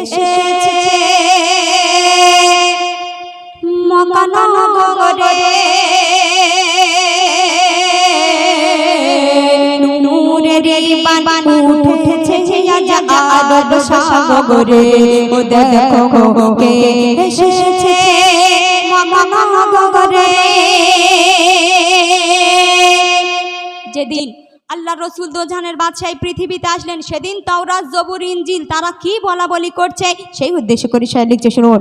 এসেছে মকানগরে নূরের বান উঠেছে আরব সাগরে ও দেখো কে এসেছে মকানগরে। যেদিন আল্লাহ রসুল দোজাহানের বাদশাহ পৃথিবীতে আসলেন সেদিন তাওরাত জবুর ইনজিল তারা কি বলা বলি করছে সেই উদ্দেশ্য করে সে লিখছে শুনুন।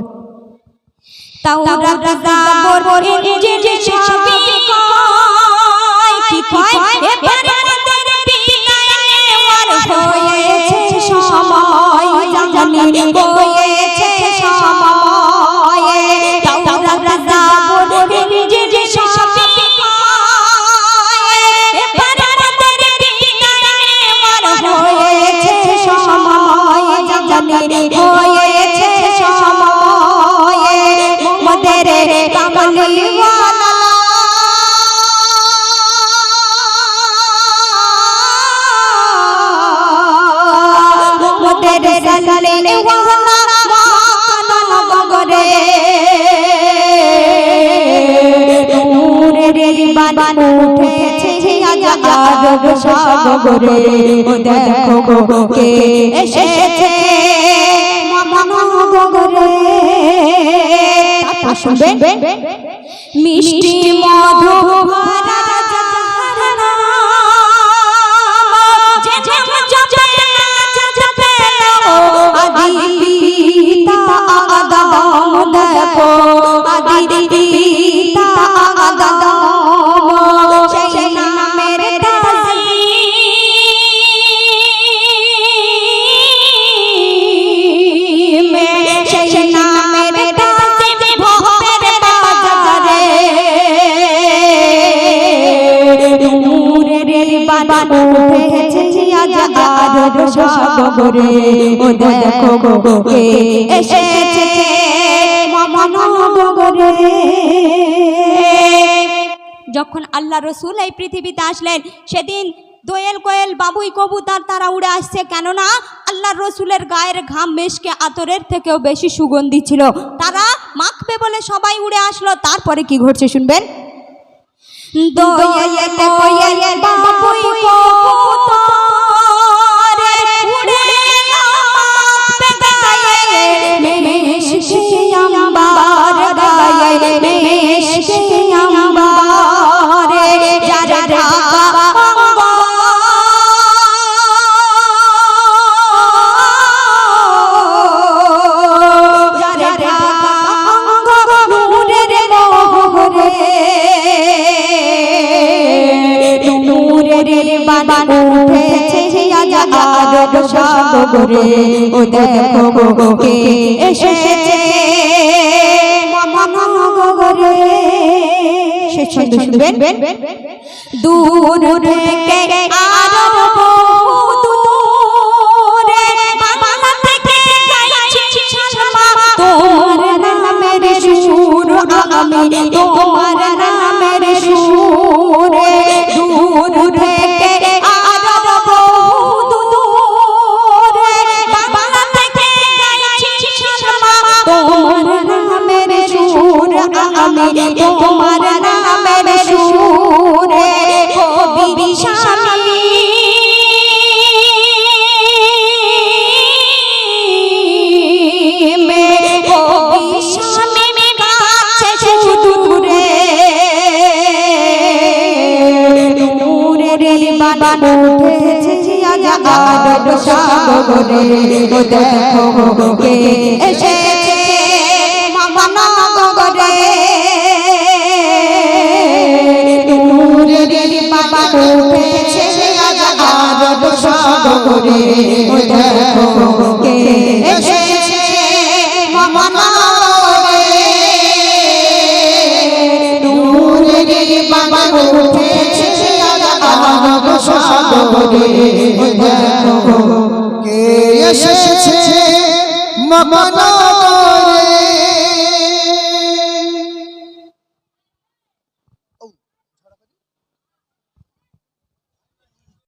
তাওরাত জবুর ইনজিল সবই কয় কি কয় এবারে আমাদের বিদায় নেওয়ার হয়েছে সময় জানি হয়েছে সময়। তাওরাত জবুর ইনজিল সবই হয়েছে সময় মোদের কামলিওয়ালা মোদের সাল্লাল্লাহু মকানগরে নূরের বান উঠেছে আরব সাগরে ও দেখো কে এসেছে মকানগরে। শুনবেন মিষ্টি মধু ভরা ঝরনা যে জপে আদি পিতা আদম দেখো আদি পিতা আদম সেই নামের সেই নামের বান উঠেছে আরব সাগরে ও দেখো কে এসেছে মকানগরে। যখন আল্লাহ রসুল এই পৃথিবীতে আসলেন সেদিন দোয়েল কোয়েল বাবুই কবুতর তারা উড়ে আসছে, কেননা আল্লাহ রসুলের গায়ের ঘাম মেশকে আতরের থেকেও বেশি সুগন্ধি ছিল, তারা মাখবে বলে সবাই উড়ে আসলো। তারপরে কি ঘটছে শুনবেন। দোয়েল কোয়েল বাবুই কবুতর উড়ে মাখবে গায়ে মেশকে আম্বার গায়ে মেশকে আম্বার যারা বান উঠেছে আরব সাগরে ও দেখো কে এসেছে মকানগরে। সে ছন্দ শুনবেন। দূর থেকে আরব দূরে বাংলা থেকে গাইছি শর্মা তোমার নামের সুর আমি তোমার নামের সুরে দূর থেকে আরব দূরে বাংলা থেকে গাইছি শর্মা তোমার নামের সুর আমি তোমার নামের সুরে কবি স্বামী বান উঠেছে আরব সাগরে ও দেখো কে এসেছে মকানগরে। নূরের বান উঠেছে আরব সাগরে ও দেখো কে এসেছে মকানগরে। নূরের বান উঠেছে আরব সাগরে ও দেখো কে এসেছে মকানগরে।